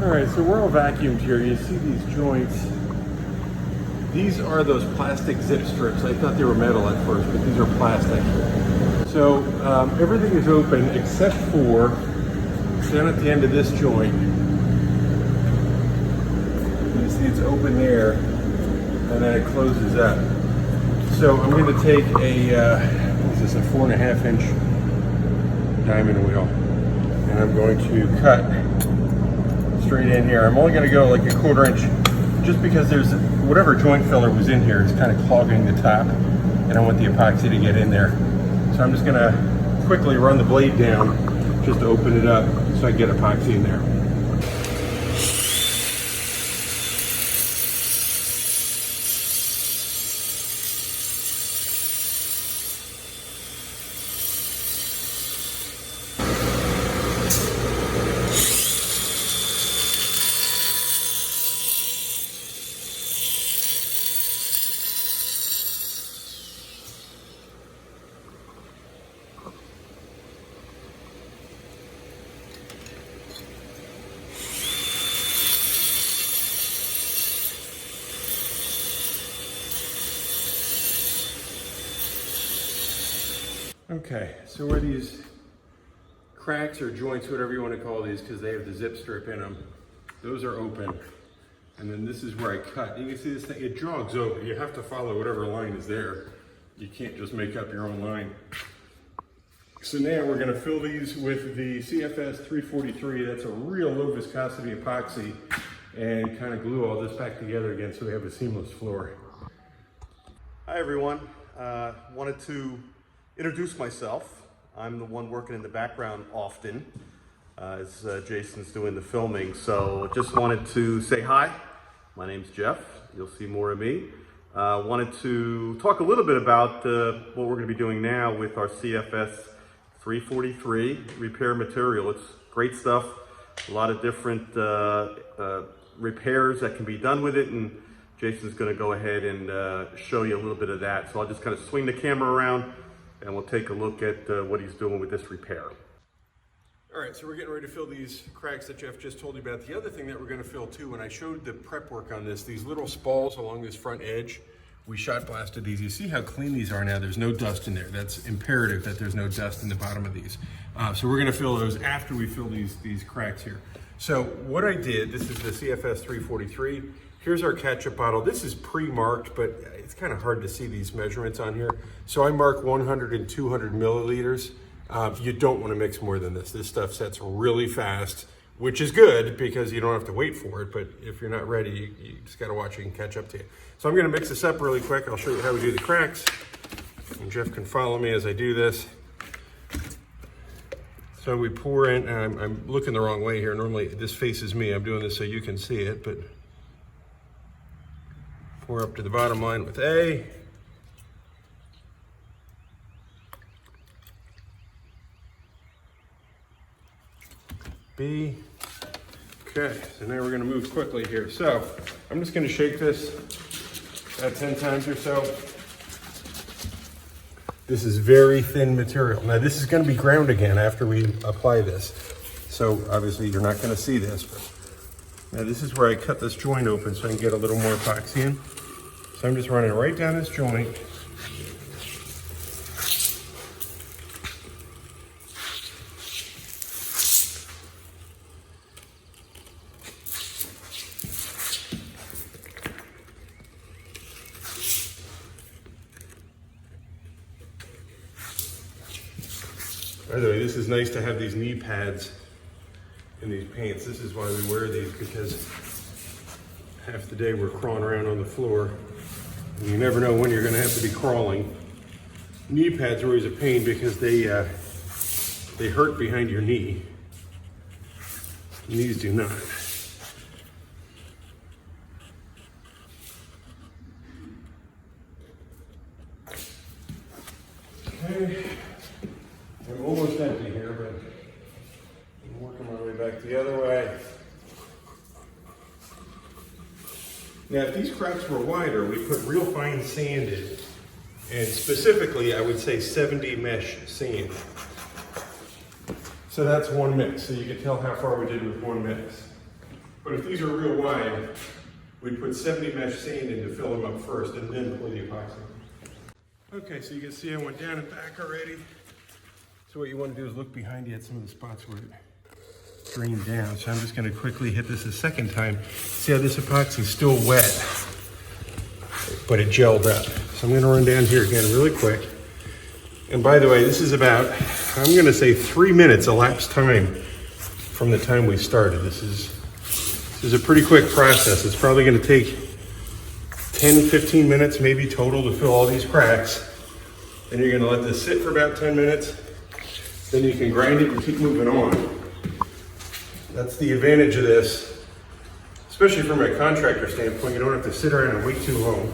All right, so we're all vacuumed here. You see these joints. These are those plastic zip strips. I thought they were metal at first, but these are plastic. So everything is open except for down at the end of this joint. You see it's open there, and then it closes up. So I'm going to take what is this, a 4.5 inch diamond wheel, and I'm going to cut straight in here. I'm only going to go like a 1/4 inch, just because there's whatever joint filler was in here is kind of clogging the top, and I want the epoxy to get in there. So I'm just going to quickly run the blade down just to open it up so I get epoxy in there. Okay, so where these cracks or joints, whatever you want to call these, because they have the zip strip in them, those are open. And then this is where I cut. You can see this thing, it jogs over. You have to follow whatever line is there. You can't just make up your own line. So now we're going to fill these with the CFS 343. That's a real low viscosity epoxy, and kind of glue all this back together again so we have a seamless floor. Hi everyone, wanted to introduce myself. I'm the one working in the background often as Jason's doing the filming. So just wanted to say hi. My name's Jeff. You'll see more of me. Wanted to talk a little bit about what we're going to be doing now with our CFS 343 repair material. It's great stuff. A lot of different repairs that can be done with it, and Jason's going to go ahead and show you a little bit of that. So I'll just kind of swing the camera around and we'll take a look at what he's doing with this repair. All right, so we're getting ready to fill these cracks that Jeff just told you about. The other thing that we're going to fill too, when I showed the prep work on this, these little spalls along this front edge, we shot blasted these. You see how clean these are now. There's no dust in there. That's imperative that there's no dust in the bottom of these. So we're going to fill those after we fill these cracks here. So what I did, this is the CFS 343. Here's our ketchup bottle. This is pre-marked, but it's kind of hard to see these measurements on here. So I mark 100 and 200 milliliters. You don't want to mix more than this. This stuff sets really fast, which is good because you don't have to wait for it. But if you're not ready, you just got to watch it and catch up to you. So I'm going to mix this up really quick. I'll show you how we do the cracks. And Jeff can follow me as I do this. So we pour in, and I'm looking the wrong way here. Normally this faces me. I'm doing this so you can see it, but pour up to the bottom line with A. B. Okay, so now we're going to move quickly here. So I'm just going to shake this about 10 times or so. This is very thin material. Now this is going to be ground again after we apply this. So obviously you're not going to see this. But now this is where I cut this joint open so I can get a little more epoxy in. So I'm just running right down this joint. By the way, this is nice to have these knee pads in these pants. This is why we wear these, because half the day we're crawling around on the floor. And you never know when you're going to have to be crawling. Knee pads are always a pain because they hurt behind your knee. These do not. Okay. I'm almost empty here, but I'm working my way back the other way. Now, if these cracks were wider, we put real fine sand in. And specifically, I would say 70 mesh sand. So that's one mix. So you can tell how far we did with one mix. But if these are real wide, we'd put 70 mesh sand in to fill them up first and then pour the epoxy. Okay, so you can see I went down and back already. So what you want to do is look behind you at some of the spots where it drained down. So I'm just going to quickly hit this a second time. See how this epoxy is still wet, but it gelled up. So I'm going to run down here again really quick. And by the way, this is about, I'm going to say 3 minutes elapsed time from the time we started. This is a pretty quick process. It's probably going to take 10, 15 minutes maybe total to fill all these cracks. Then you're going to let this sit for about 10 minutes. Then you can grind it and keep moving on. That's the advantage of this, especially from a contractor standpoint. You don't have to sit around and wait too long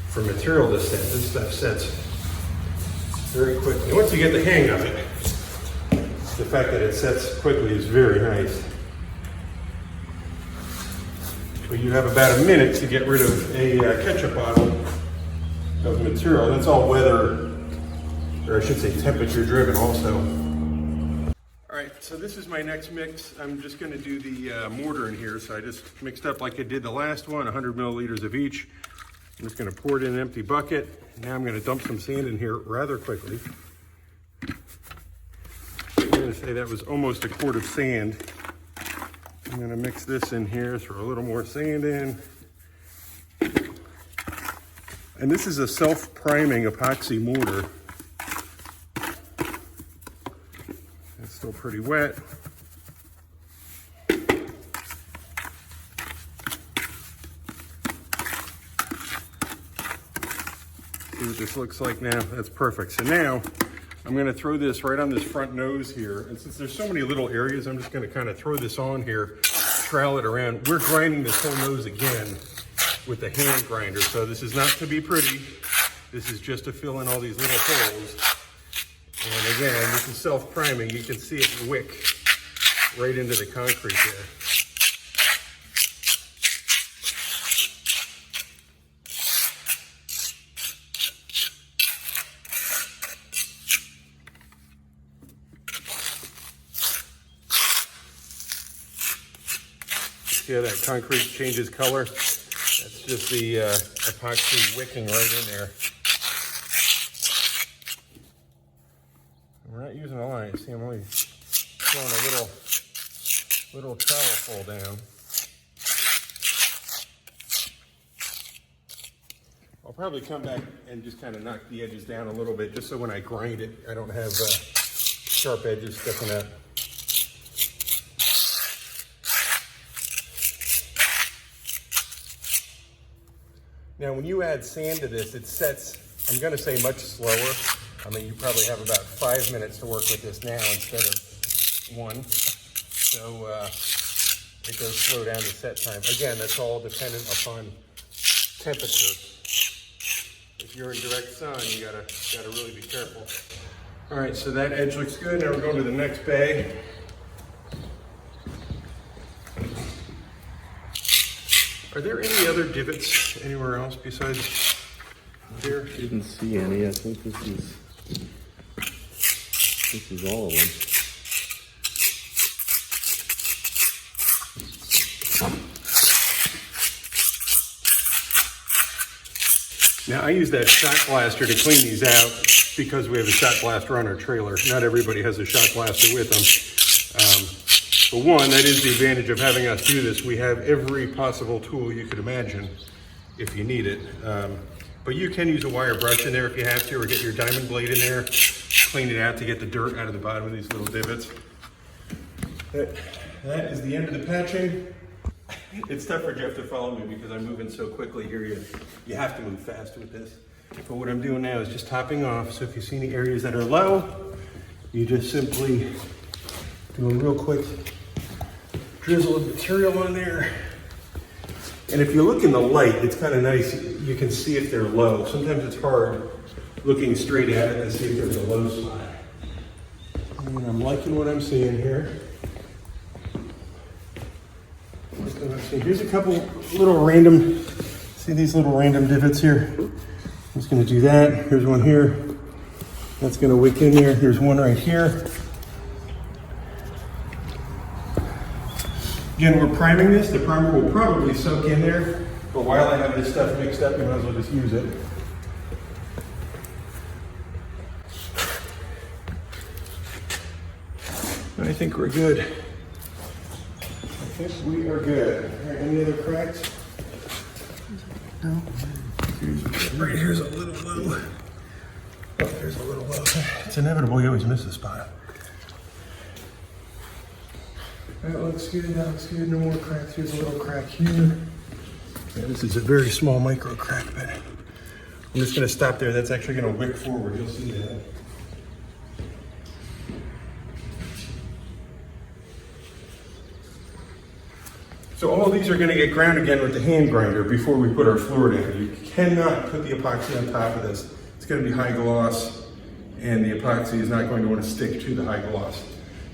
for material to set. This stuff sets very quickly. Once you get the hang of it, the fact that it sets quickly is very nice. But you have about a minute to get rid of a ketchup bottle of material. That's all weather, or I should say temperature driven also. All right, so this is my next mix. I'm just gonna do the mortar in here. So I just mixed up like I did the last one, 100 milliliters of each. I'm just gonna pour it in an empty bucket. Now I'm gonna dump some sand in here rather quickly. I'm gonna say that was almost a quart of sand. I'm gonna mix this in here, throw a little more sand in. And this is a self-priming epoxy mortar. It's still pretty wet. See what this looks like now? That's perfect. So now I'm gonna throw this right on this front nose here. And since there's so many little areas, I'm just gonna kind of throw this on here, trowel it around. We're grinding this whole nose again with the hand grinder. So this is not to be pretty. This is just to fill in all these little holes. And again, this is self-priming. You can see it wick right into the concrete there. See how that concrete changes color? That's just the epoxy wicking right in there. We're not using a line. See, I'm only throwing a little trowel full down. I'll probably come back and just kind of knock the edges down a little bit, just so when I grind it, I don't have sharp edges sticking up. Now, when you add sand to this, it sets, I'm going to say, much slower. I mean, you probably have about 5 minutes to work with this now instead of 1. So it does slow down the set time. Again, that's all dependent upon temperature. If you're in direct sun, you gotta really be careful. All right, so that edge looks good. Now we're going to the next bag. Are there any other divots anywhere else besides here? Didn't see any. I think this is all of them. Now I use that shot blaster to clean these out because we have a shot blaster on our trailer. Not everybody has a shot blaster with them. But one, that is the advantage of having us do this. We have every possible tool you could imagine if you need it. But you can use a wire brush in there if you have to, or get your diamond blade in there, clean it out to get the dirt out of the bottom of these little divots. That is the end of the patching. It's tough for Jeff to follow me because I'm moving so quickly here. You have to move fast with this. But what I'm doing now is just topping off. So if you see any areas that are low, you just simply do a real quick drizzle of material on there. And if you look in the light, it's kind of nice. You can see if they're low. Sometimes it's hard looking straight at it to see if there's a low spot. And I'm liking what I'm seeing here. Here's a couple little random, see these little random divots here? I'm just gonna do that. Here's one here. That's gonna wick in there. Here's one right here. Again, we're priming this. The primer will probably soak in there, but while I have this stuff mixed up, you might as well just use it. I think we're good. I think we are good. All right, any other cracks? No. Right here's a little low. Oh, there's a little low. It's inevitable, you always miss a spot. That looks good, that looks good. No more cracks. Here's a little crack here. Yeah, this is a very small micro crack, but I'm just gonna stop there. That's actually gonna wick forward, you'll see that. So all these are gonna get ground again with the hand grinder before we put our fluid in. You cannot put the epoxy on top of this. It's gonna be high gloss, and the epoxy is not going to wanna stick to the high gloss.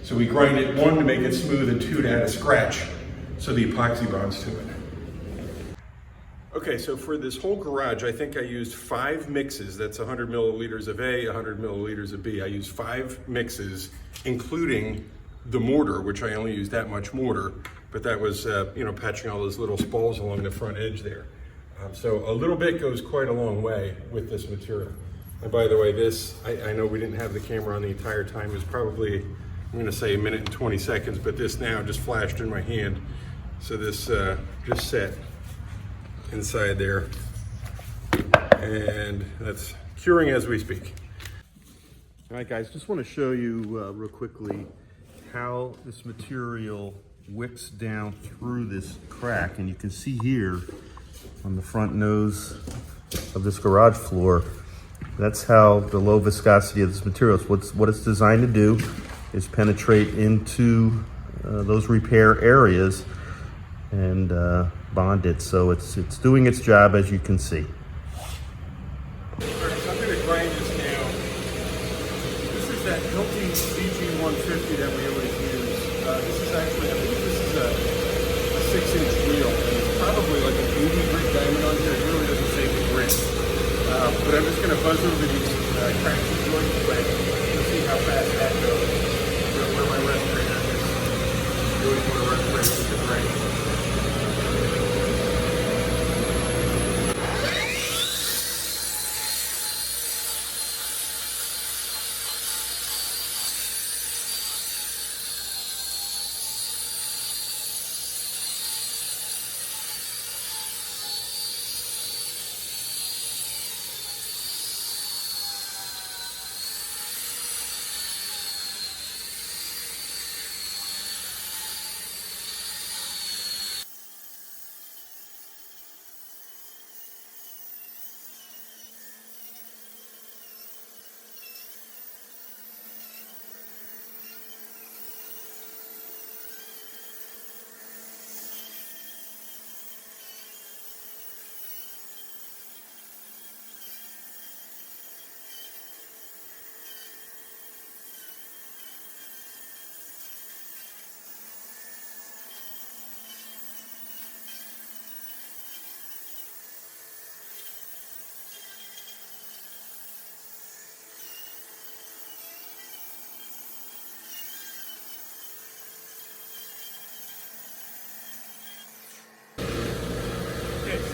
So we grind it, one, to make it smooth, and two, to add a scratch so the epoxy bonds to it. Okay, so for this whole garage, I think I used 5 mixes. That's 100 milliliters of A, 100 milliliters of B. I used 5 mixes, including the mortar, which I only used that much mortar, but that was, patching all those little spalls along the front edge there. So a little bit goes quite a long way with this material. And by the way, this, I know we didn't have the camera on the entire time. It was probably, I'm gonna say 1 minute and 20 seconds, but this now just flashed in my hand. So this just set inside there, and that's curing as we speak. All right, guys, just want to show you real quickly how this material wicks down through this crack. And you can see here on the front nose of this garage floor, that's how the low viscosity of this material is. What it's designed to do is penetrate into those repair areas and bond it. So it's doing its job, as you can see. All right, so I'm going to grind this now. This is that Hilti BG150 that we always use. This is actually, I believe this is a 6-inch wheel, and it's probably like an 80 grit diamond on here. It really doesn't say the grit. But I'm just going to buzz over these cracks and joints quick to see how fast that goes. So where my respirator is. You always want to respirate with your brain.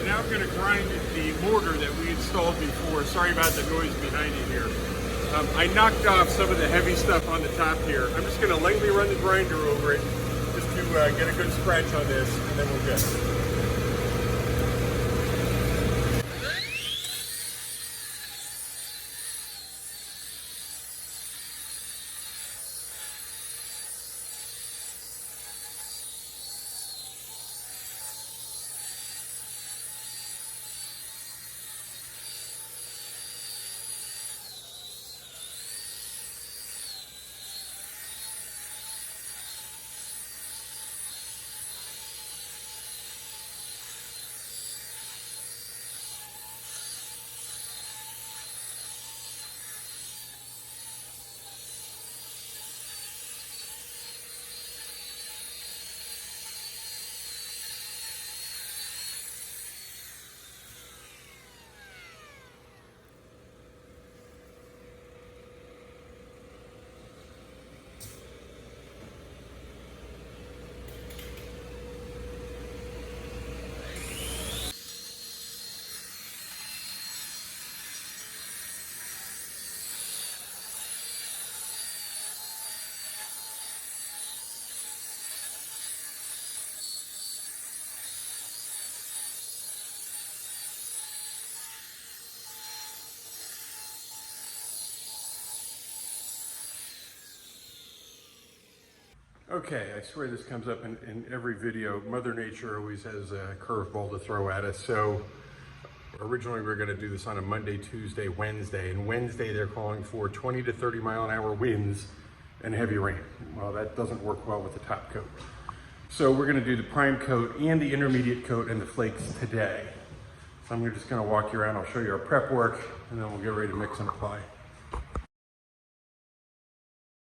Now I'm going to grind the mortar that we installed before. Sorry about the noise behind you here. I knocked off some of the heavy stuff on the top here. I'm just going to lightly run the grinder over it just to get a good scratch on this, and then we'll get it. Okay, I swear this comes up in every video. Mother Nature always has a curveball to throw at us. So originally we were going to do this on a Monday, Tuesday, Wednesday, and Wednesday they're calling for 20 to 30 mile an hour winds and heavy rain. Well, that doesn't work well with the top coat. So we're going to do the prime coat and the intermediate coat and the flakes today. So I'm just going to walk you around. I'll show you our prep work, and then we'll get ready to mix and apply.